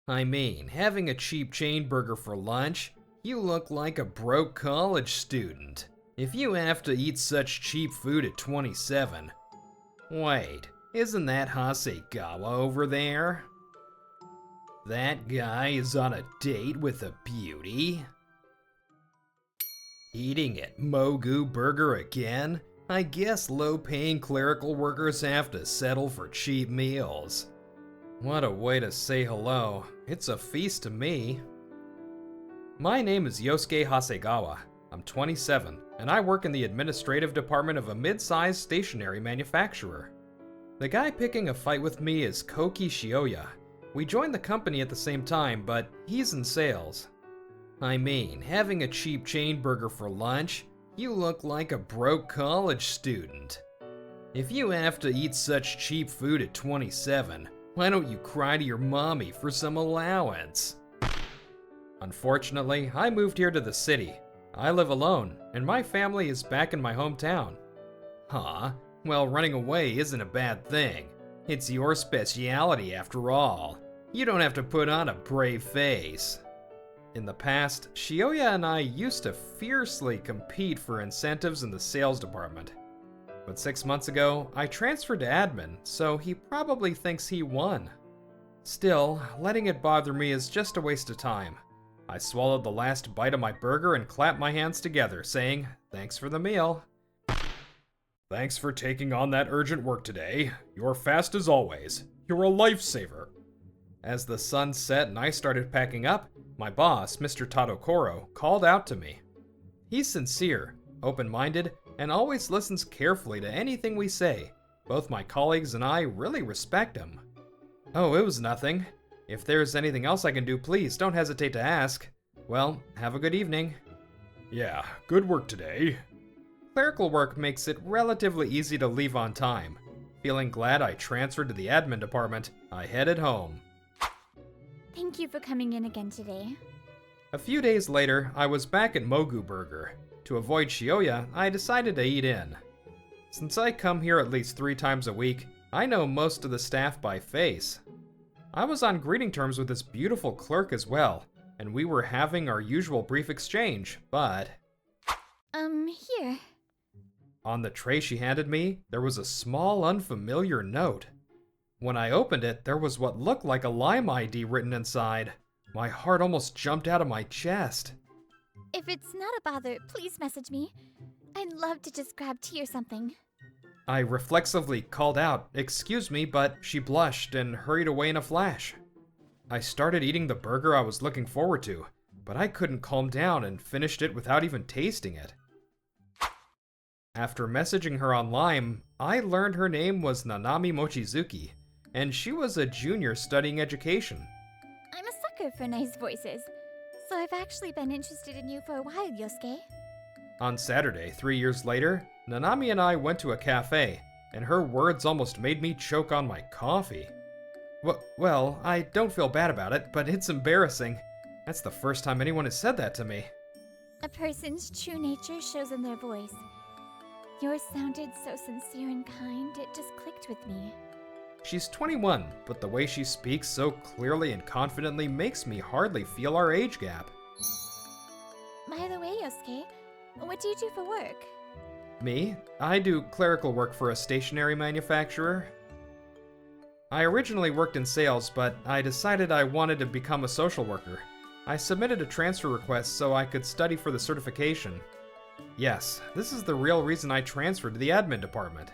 I mean, having a cheap chain burger for lunch? You look like a broke college student. If you have to eat such cheap food at 27. Wait, isn't that Hasegawa over there? That guy is on a date with a beauty? Eating at Mogu Burger again? I guess low-paying clerical workers have to settle for cheap meals. What a way to say hello. It's a feast to me. My name is Yosuke Hasegawa. I'm 27, and I work in the administrative department of a mid-sized stationery manufacturer. The guy picking a fight with me is Koki Shioya. We joined the company at the same time, but he's in sales. I mean, having a cheap chain burger for lunch? You look like a broke college student. If you have to eat such cheap food at 27, why don't you cry to your mommy for some allowance? Unfortunately, I moved here to the city. I live alone, and my family is back in my hometown. Huh? Well, running away isn't a bad thing. It's your specialty after all. You don't have to put on a brave face. In the past, Shioya and I used to fiercely compete for incentives in the sales department. But 6 months ago, I transferred to admin, so he probably thinks he won. Still, letting it bother me is just a waste of time. I swallowed the last bite of my burger and clapped my hands together, saying, "Thanks for the meal." Thanks for taking on that urgent work today. You're fast as always. You're a lifesaver. As the sun set and I started packing up, my boss, Mr. Tadokoro, called out to me. He's sincere, open-minded, and always listens carefully to anything we say. Both my colleagues and I really respect him. Oh, it was nothing. If there's anything else I can do, please don't hesitate to ask. Well, have a good evening. Yeah, good work today. Clerical work makes it relatively easy to leave on time. Feeling glad I transferred to the admin department, I headed home. Thank you for coming in again today. A few days later, I was back at Mogu Burger. To avoid Shioya, I decided to eat in. Since I come here at least 3 times a week, I know most of the staff by face. I was on greeting terms with this beautiful clerk as well, and we were having our usual brief exchange, but... Here. On the tray she handed me, there was a small unfamiliar note. When I opened it, there was what looked like a Lime ID written inside. My heart almost jumped out of my chest. If it's not a bother, please message me. I'd love to just grab tea or something. I reflexively called out, "Excuse me," but she blushed and hurried away in a flash. I started eating the burger I was looking forward to, but I couldn't calm down and finished it without even tasting it. After messaging her on Lime, I learned her name was Nanami Mochizuki, and she was a junior studying education. I'm a sucker for nice voices, so I've actually been interested in you for a while, Yosuke. On Saturday, 3 years later, Nanami and I went to a cafe, and her words almost made me choke on my coffee. Well, I don't feel bad about it, but it's embarrassing. That's the first time anyone has said that to me. A person's true nature shows in their voice. Yours sounded so sincere and kind, it just clicked with me. She's 21, but the way she speaks so clearly and confidently makes me hardly feel our age gap. By the way, Yosuke, what do you do for work? Me? I do clerical work for a stationery manufacturer. I originally worked in sales, but I decided I wanted to become a social worker. I submitted a transfer request so I could study for the certification. Yes, this is the real reason I transferred to the admin department.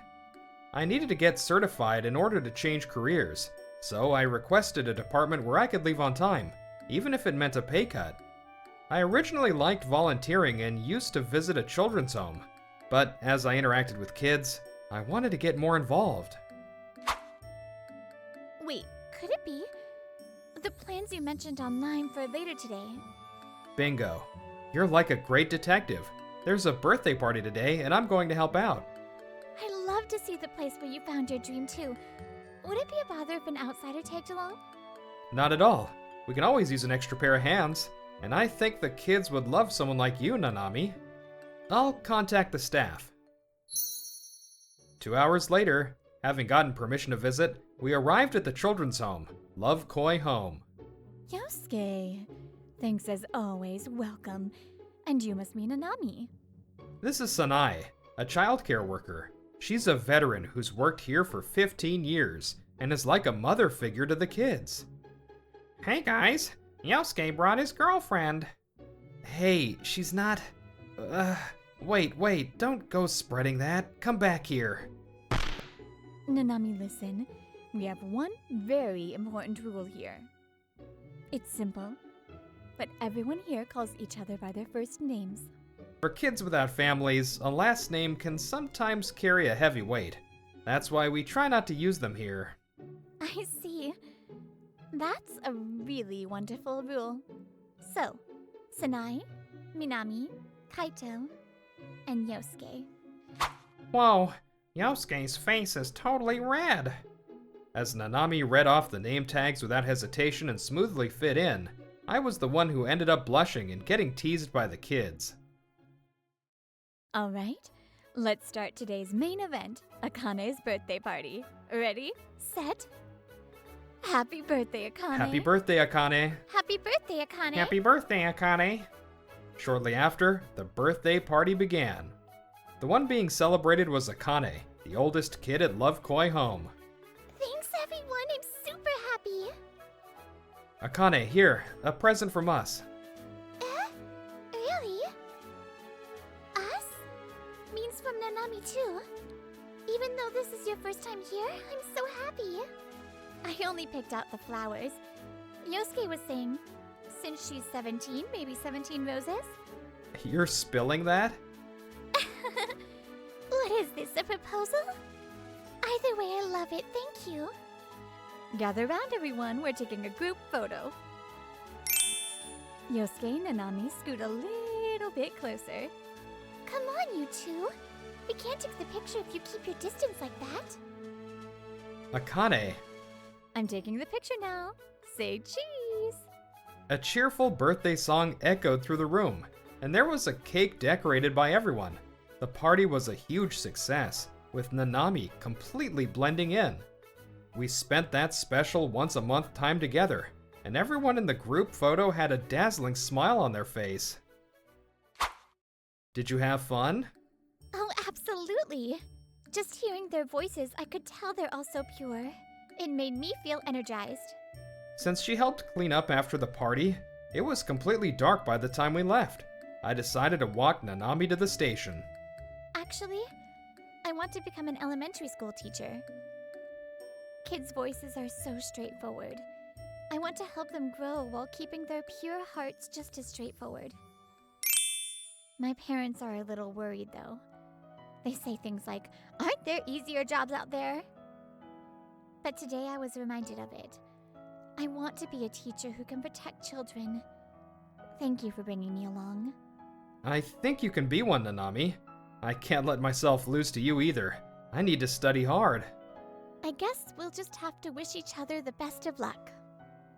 I needed to get certified in order to change careers, so I requested a department where I could leave on time, even if it meant a pay cut. I originally liked volunteering and used to visit a children's home, but as I interacted with kids, I wanted to get more involved. Wait, could it be? The plans you mentioned online for later today. Bingo. You're like a great detective. There's a birthday party today, and I'm going to help out. I'd love to see the place where you found your dream too. Would it be a bother if an outsider tagged along? Not at all. We can always use an extra pair of hands, and I think the kids would love someone like you, Nanami. I'll contact the staff. 2 hours later, having gotten permission to visit, we arrived at the children's home, Love Koi Home. Yosuke. Thanks as always, welcome. And you must mean Nanami. This is Sanai, a childcare worker. She's a veteran who's worked here for 15 years and is like a mother figure to the kids. Hey guys, Yosuke brought his girlfriend. Hey, she's not... Wait, don't go spreading that. Come back here. Nanami, listen. We have one very important rule here. It's simple, but everyone here calls each other by their first names. For kids without families, a last name can sometimes carry a heavy weight. That's why we try not to use them here. I see. That's a really wonderful rule. So, Sanai, Minami, Kaito, and Yosuke. Whoa, Yosuke's face is totally red. As Nanami read off the name tags without hesitation and smoothly fit in, I was the one who ended up blushing and getting teased by the kids. Alright, let's start today's main event, Akane's birthday party. Ready, set, happy birthday, Akane. Happy birthday, Akane. Happy birthday, Akane. Happy birthday, Akane. Shortly after, the birthday party began. The one being celebrated was Akane, the oldest kid at Love Koi home. Thanks, everyone. I'm super happy. Akane, here, a present from us. Really? Us? Means from Nanami too. Even though this is your first time here, I'm so happy. I only picked out the flowers. Yosuke was saying, since she's 17, maybe 17 roses? You're spilling that? What is this, a proposal? Either way, I love it, thank you. Gather round, everyone. We're taking a group photo. Yosuke and Nanami scoot a little bit closer. Come on, you two. We can't take the picture if you keep your distance like that. Akane. I'm taking the picture now. Say cheese. A cheerful birthday song echoed through the room, and there was a cake decorated by everyone. The party was a huge success, with Nanami completely blending in. We spent that special once-a-month time together, and everyone in the group photo had a dazzling smile on their face. Did you have fun? Oh, absolutely. Just hearing their voices, I could tell they're all so pure. It made me feel energized. Since she helped clean up after the party, it was completely dark by the time we left. I decided to walk Nanami to the station. Actually, I want to become an elementary school teacher. Kids' voices are so straightforward. I want to help them grow while keeping their pure hearts just as straightforward. My parents are a little worried, though. They say things like, "Aren't there easier jobs out there?" But today I was reminded of it. I want to be a teacher who can protect children. Thank you for bringing me along. I think you can be one, Nanami. I can't let myself lose to you either. I need to study hard. I guess we'll just have to wish each other the best of luck.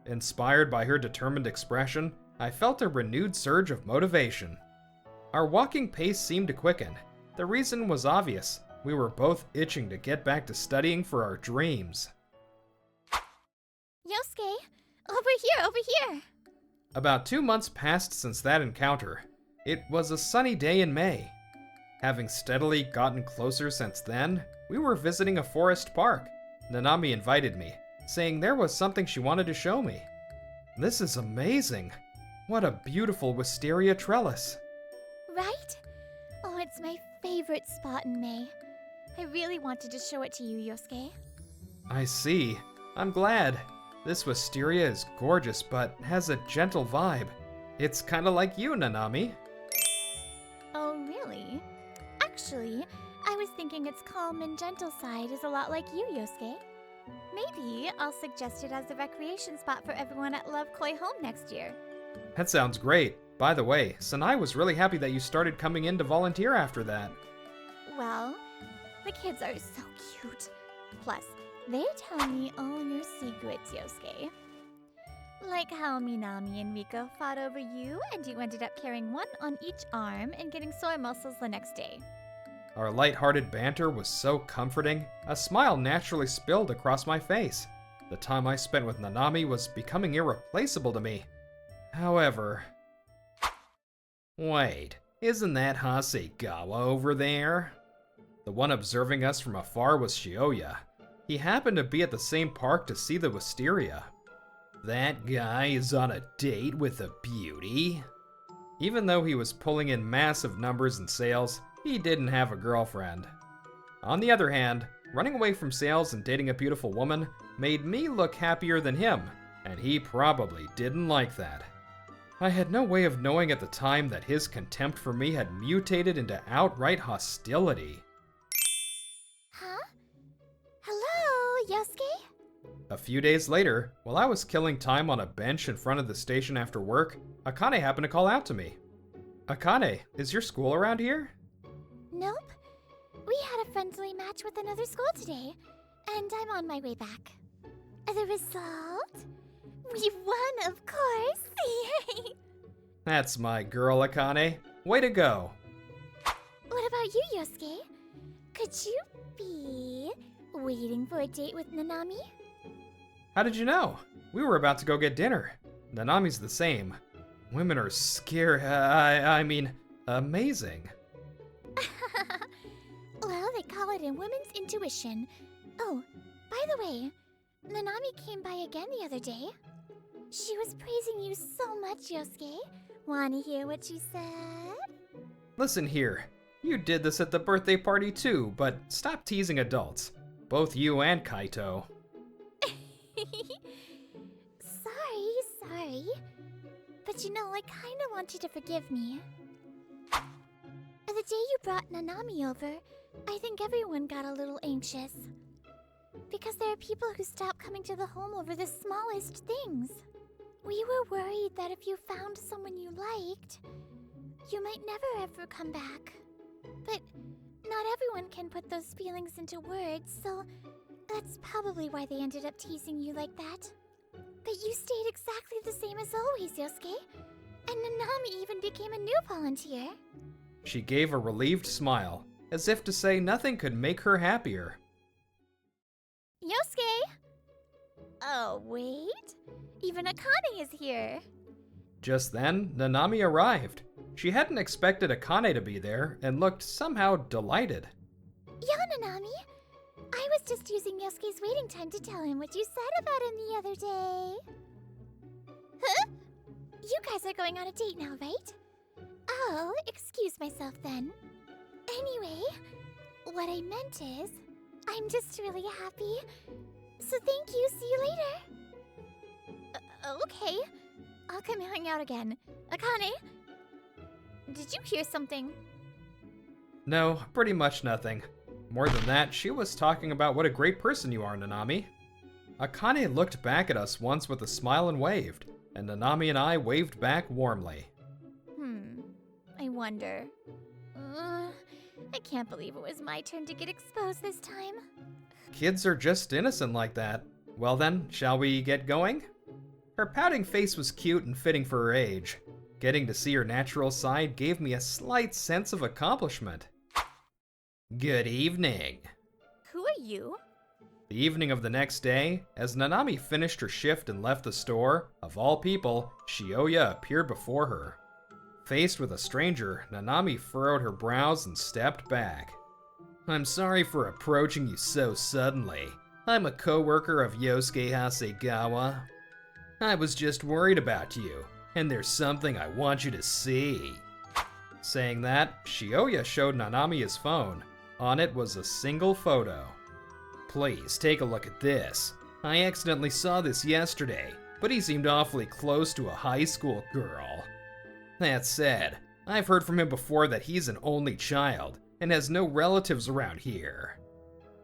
Inspired by her determined expression, I felt a renewed surge of motivation. Our walking pace seemed to quicken. The reason was obvious. We were both itching to get back to studying for our dreams. Yosuke, over here! About 2 months passed since that encounter. It was a sunny day in May. Having steadily gotten closer since then, we were visiting a forest park. Nanami invited me, saying there was something she wanted to show me. This is amazing. What a beautiful wisteria trellis. Right? Oh, it's my favorite spot in May. I really wanted to show it to you, Yosuke. I see. I'm glad. This wisteria is gorgeous, but has a gentle vibe. It's kinda like you, Nanami. Oh, really? Actually, I was thinking its calm and gentle side is a lot like you, Yosuke. Maybe I'll suggest it as a recreation spot for everyone at Love Koi Home next year. That sounds great. By the way, Sanai was really happy that you started coming in to volunteer after that. Well, the kids are so cute. Plus, they tell me all your secrets, Yosuke. Like how Minami and Riko fought over you and you ended up carrying one on each arm and getting sore muscles the next day. Our light-hearted banter was so comforting, a smile naturally spilled across my face. The time I spent with Nanami was becoming irreplaceable to me. However... Wait, isn't that Hasegawa over there? The one observing us from afar was Shioya. He happened to be at the same park to see the wisteria. That guy is on a date with a beauty? Even though he was pulling in massive numbers in sales, he didn't have a girlfriend. On the other hand, running away from sales and dating a beautiful woman made me look happier than him, and he probably didn't like that. I had no way of knowing at the time that his contempt for me had mutated into outright hostility. Huh? Hello, Yosuke? A few days later, while I was killing time on a bench in front of the station after work, Akane happened to call out to me. Akane, is your school around here? Nope. We had a friendly match with another school today, and I'm on my way back. The result? We won, of course! Yay! That's my girl, Akane. Way to go! What about you, Yosuke? Could you be waiting for a date with Nanami? How did you know? We were about to go get dinner. Nanami's the same. Women are scary. I mean, amazing. Well, they call it in women's intuition. Oh, by the way, Nanami came by again the other day. She was praising you so much, Yosuke. Wanna hear what she said? Listen here. You did this at the birthday party too, but stop teasing adults. Both you and Kaito. Sorry. But you know, I kinda want you to forgive me. The day you brought Nanami over, I think everyone got a little anxious. Because there are people who stop coming to the home over the smallest things. We were worried that if you found someone you liked, you might never ever come back. But not everyone can put those feelings into words, so that's probably why they ended up teasing you like that. But you stayed exactly the same as always, Yosuke. And Nanami even became a new volunteer. She gave a relieved smile, as if to say nothing could make her happier. Yosuke! Oh, wait. Even Akane is here. Just then, Nanami arrived. She hadn't expected Akane to be there and looked somehow delighted. Yo, Nanami! I was just using Yosuke's waiting time to tell him what you said about him the other day. Huh? You guys are going on a date now, right? Oh, excuse myself then. Anyway, what I meant is, I'm just really happy. So thank you, see you later. Okay, I'll come hang out again. Akane, did you hear something? No, pretty much nothing. More than that, she was talking about what a great person you are, Nanami. Akane looked back at us once with a smile and waved, and Nanami and I waved back warmly. I wonder. I can't believe it was my turn to get exposed this time. Kids are just innocent like that. Well then, shall we get going? Her pouting face was cute and fitting for her age. Getting to see her natural side gave me a slight sense of accomplishment. Good evening. Who are you? The evening of the next day, as Nanami finished her shift and left the store, of all people, Shioya appeared before her. Faced with a stranger, Nanami furrowed her brows and stepped back. I'm sorry for approaching you so suddenly. I'm a coworker of Yosuke Hasegawa. I was just worried about you, and there's something I want you to see. Saying that, Shioya showed Nanami his phone. On it was a single photo. Please take a look at this. I accidentally saw this yesterday, but he seemed awfully close to a high school girl. That said, I've heard from him before that he's an only child and has no relatives around here.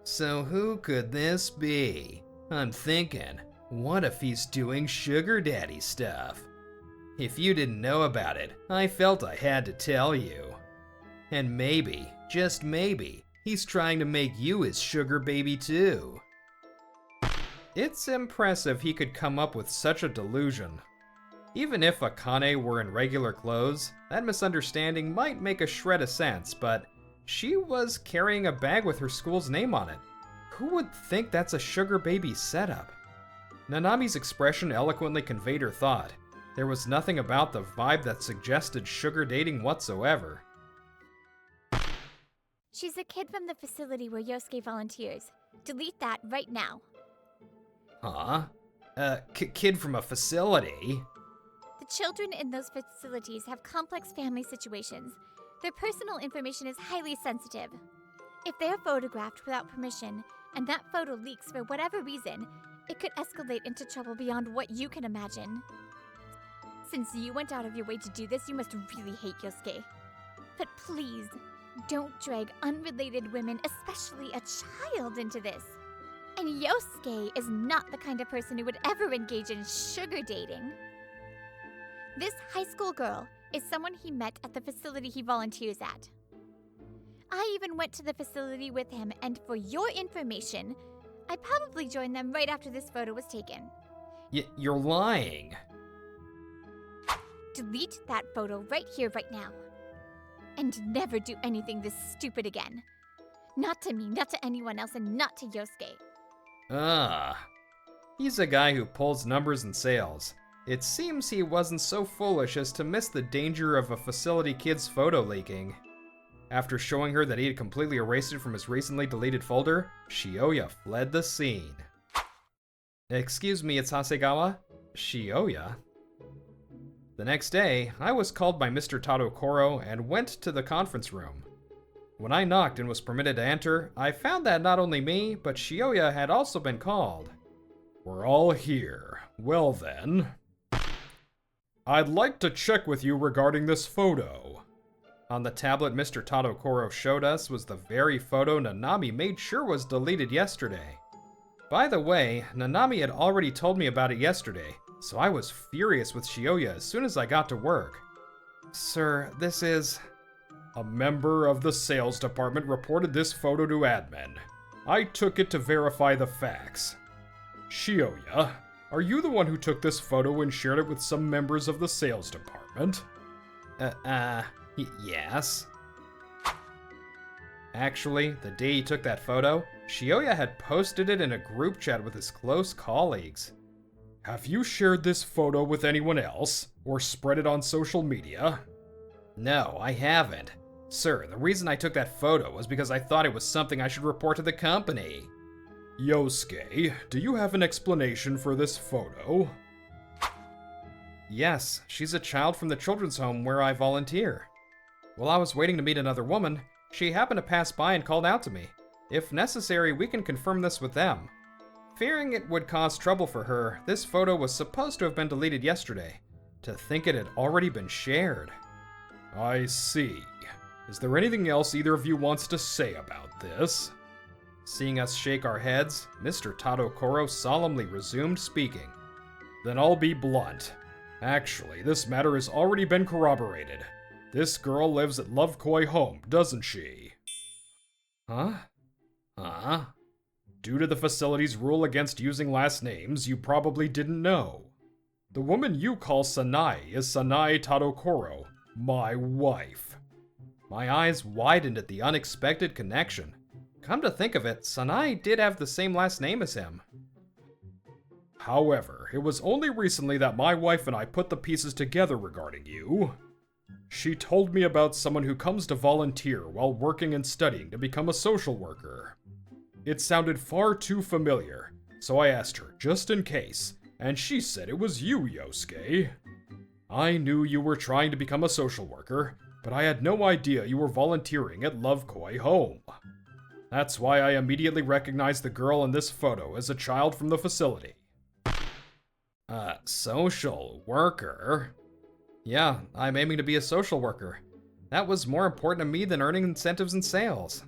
So who could this be? I'm thinking, what if he's doing sugar daddy stuff? If you didn't know about it, I felt I had to tell you. And maybe, just maybe, he's trying to make you his sugar baby too. It's impressive he could come up with such a delusion. Even if Akane were in regular clothes, that misunderstanding might make a shred of sense, but she was carrying a bag with her school's name on it. Who would think that's a sugar baby setup? Nanami's expression eloquently conveyed her thought. There was nothing about the vibe that suggested sugar dating whatsoever. She's a kid from the facility where Yosuke volunteers. Delete that right now. Huh? Kid from a facility? The children in those facilities have complex family situations. Their personal information is highly sensitive. If they're photographed without permission, and that photo leaks for whatever reason, it could escalate into trouble beyond what you can imagine. Since you went out of your way to do this, you must really hate Yosuke. But please, don't drag unrelated women, especially a child, into this. And Yosuke is not the kind of person who would ever engage in sugar dating. This high school girl is someone he met at the facility he volunteers at. I even went to the facility with him, and for your information, I probably joined them right after this photo was taken. You're lying. Delete that photo right here, right now. And never do anything this stupid again. Not to me, not to anyone else, and not to Yosuke. He's a guy who pulls numbers and sales. It seems he wasn't so foolish as to miss the danger of a facility kid's photo leaking. After showing her that he had completely erased it from his recently deleted folder, Shioya fled the scene. Excuse me, it's Hasegawa? Shioya? The next day, I was called by Mr. Tadokoro and went to the conference room. When I knocked and was permitted to enter, I found that not only me, but Shioya had also been called. We're all here. Well then, I'd like to check with you regarding this photo. On the tablet Mr. Tadokoro showed us was the very photo Nanami made sure was deleted yesterday. By the way, Nanami had already told me about it yesterday, so I was furious with Shioya as soon as I got to work. Sir, this is... A member of the sales department reported this photo to admin. I took it to verify the facts. Shioya, are you the one who took this photo and shared it with some members of the sales department? Yes. Actually, the day he took that photo, Shioya had posted it in a group chat with his close colleagues. Have you shared this photo with anyone else, or spread it on social media? No, I haven't. Sir, the reason I took that photo was because I thought it was something I should report to the company. Yosuke, do you have an explanation for this photo? Yes, she's a child from the children's home where I volunteer. While I was waiting to meet another woman, she happened to pass by and called out to me. If necessary, we can confirm this with them. Fearing it would cause trouble for her, this photo was supposed to have been deleted yesterday. To think it had already been shared. I see. Is there anything else either of you wants to say about this? Seeing us shake our heads, Mr. Tadokoro solemnly resumed speaking. Then I'll be blunt. Actually, this matter has already been corroborated. This girl lives at Love Koi Home, doesn't she? Huh? Due to the facility's rule against using last names, you probably didn't know. The woman you call Sanai is Sanai Tadokoro, my wife. My eyes widened at the unexpected connection. Come to think of it, Sanai did have the same last name as him. However, it was only recently that my wife and I put the pieces together regarding you. She told me about someone who comes to volunteer while working and studying to become a social worker. It sounded far too familiar, so I asked her just in case, and she said it was you, Yosuke. I knew you were trying to become a social worker, but I had no idea you were volunteering at Love Koi Home. That's why I immediately recognized the girl in this photo as a child from the facility. Social worker? Yeah, I'm aiming to be a social worker. That was more important to me than earning incentives and sales.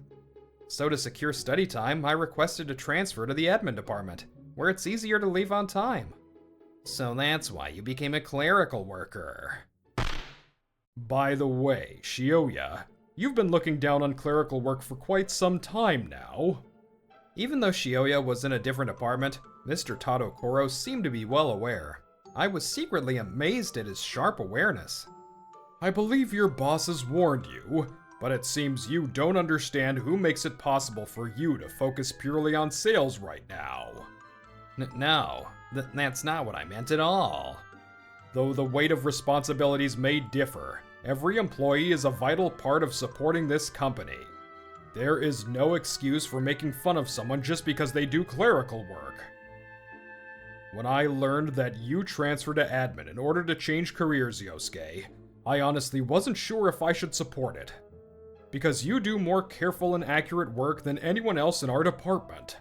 So to secure study time, I requested a transfer to the admin department, where it's easier to leave on time. So that's why you became a clerical worker. By the way, Shioya, you've been looking down on clerical work for quite some time now. Even though Shioya was in a different department, Mr. Tadokoro seemed to be well aware. I was secretly amazed at his sharp awareness. I believe your bosses warned you, but it seems you don't understand who makes it possible for you to focus purely on sales right now. No, that's not what I meant at all. Though the weight of responsibilities may differ, every employee is a vital part of supporting this company. There is no excuse for making fun of someone just because they do clerical work. When I learned that you transferred to admin in order to change careers, Yosuke, I honestly wasn't sure if I should support it. Because you do more careful and accurate work than anyone else in our department.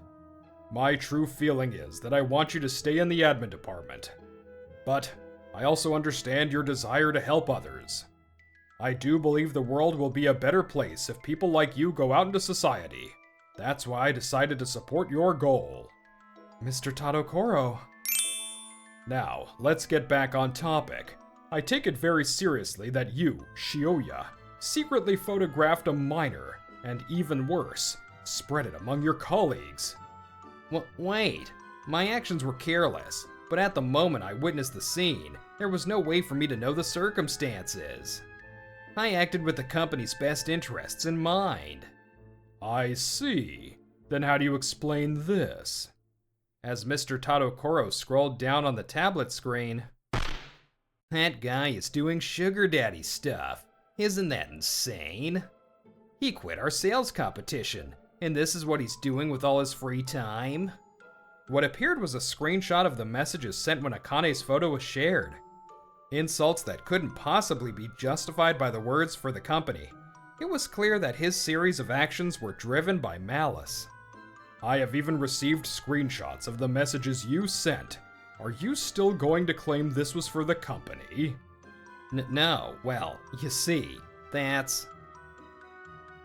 My true feeling is that I want you to stay in the admin department. But I also understand your desire to help others. I do believe the world will be a better place if people like you go out into society. That's why I decided to support your goal. Mr. Tadokoro. Now, let's get back on topic. I take it very seriously that you, Shioya, secretly photographed a minor, and even worse, spread it among your colleagues. Wait, my actions were careless, but at the moment I witnessed the scene, there was no way for me to know the circumstances. I acted with the company's best interests in mind. I see. Then how do you explain this? As Mr. Tadokoro scrolled down on the tablet screen, that guy is doing sugar daddy stuff. Isn't that insane? He quit our sales competition, and this is what he's doing with all his free time. What appeared was a screenshot of the messages sent when Akane's photo was shared. Insults that couldn't possibly be justified by the words for the company. It was clear that his series of actions were driven by malice. I have even received screenshots of the messages you sent. Are you still going to claim this was for the company? No, well, you see, that's...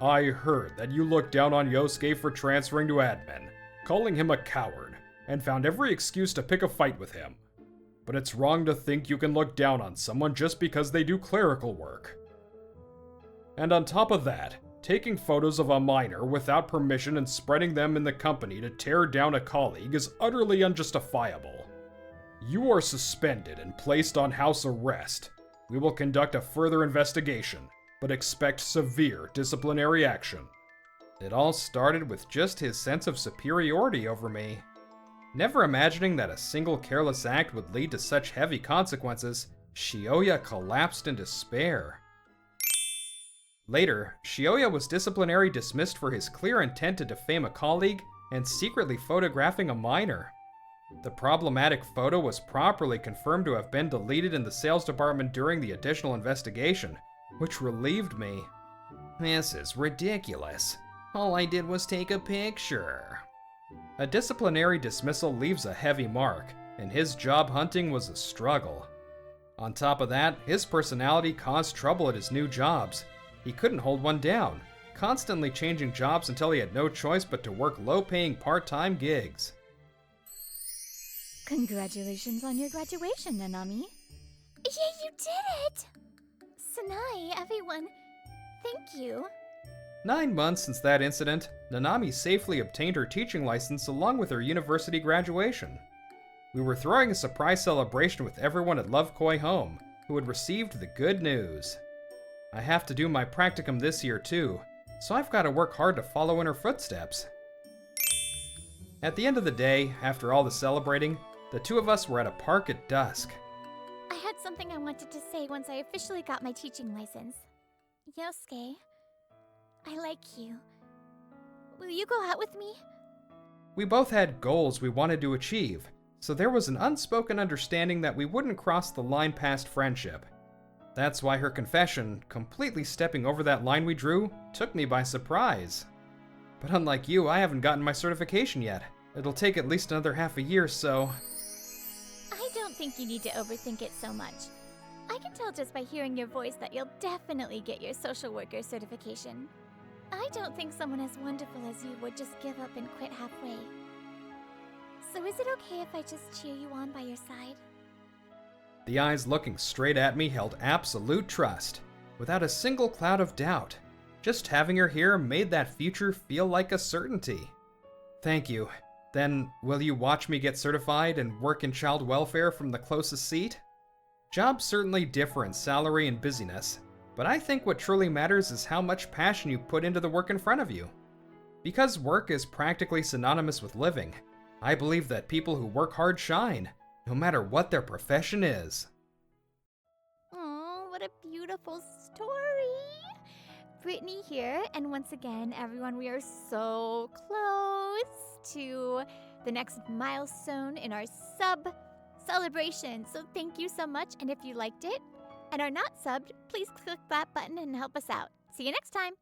I heard that you looked down on Yosuke for transferring to admin, calling him a coward, and found every excuse to pick a fight with him. But it's wrong to think you can look down on someone just because they do clerical work. And on top of that, taking photos of a minor without permission and spreading them in the company to tear down a colleague is utterly unjustifiable. You are suspended and placed on house arrest. We will conduct a further investigation, but expect severe disciplinary action. It all started with just his sense of superiority over me. Never imagining that a single careless act would lead to such heavy consequences, Shioya collapsed in despair. Later, Shioya was disciplinary dismissed for his clear intent to defame a colleague and secretly photographing a minor. The problematic photo was properly confirmed to have been deleted in the sales department during the additional investigation, which relieved me. This is ridiculous. All I did was take a picture. A disciplinary dismissal leaves a heavy mark, and his job hunting was a struggle. On top of that, his personality caused trouble at his new jobs. He couldn't hold one down, constantly changing jobs until he had no choice but to work low-paying part-time gigs. Congratulations on your graduation, Nanami. Yeah, you did it! Sanai, everyone, thank you. 9 months since that incident, Nanami safely obtained her teaching license along with her university graduation. We were throwing a surprise celebration with everyone at Love Koi Home, who had received the good news. I have to do my practicum this year too, so I've got to work hard to follow in her footsteps. At the end of the day, after all the celebrating, the two of us were at a park at dusk. I had something I wanted to say once I officially got my teaching license. Yosuke, I like you. Will you go out with me? We both had goals we wanted to achieve, so there was an unspoken understanding that we wouldn't cross the line past friendship. That's why her confession, completely stepping over that line we drew, took me by surprise. But unlike you, I haven't gotten my certification yet. It'll take at least another half a year, so... I don't think you need to overthink it so much. I can tell just by hearing your voice that you'll definitely get your social worker certification. I don't think someone as wonderful as you would just give up and quit halfway. So is it okay if I just cheer you on by your side? The eyes looking straight at me held absolute trust, without a single cloud of doubt. Just having her here made that future feel like a certainty. Thank you. Then, will you watch me get certified and work in child welfare from the closest seat? Jobs certainly differ in salary and busyness, but I think what truly matters is how much passion you put into the work in front of you. Because work is practically synonymous with living, I believe that people who work hard shine, no matter what their profession is. Oh, what a beautiful story. Brittany here, and once again, everyone, we are so close to the next milestone in our sub celebration. So thank you so much, and if you liked it and are not subbed, please click that button and help us out. See you next time.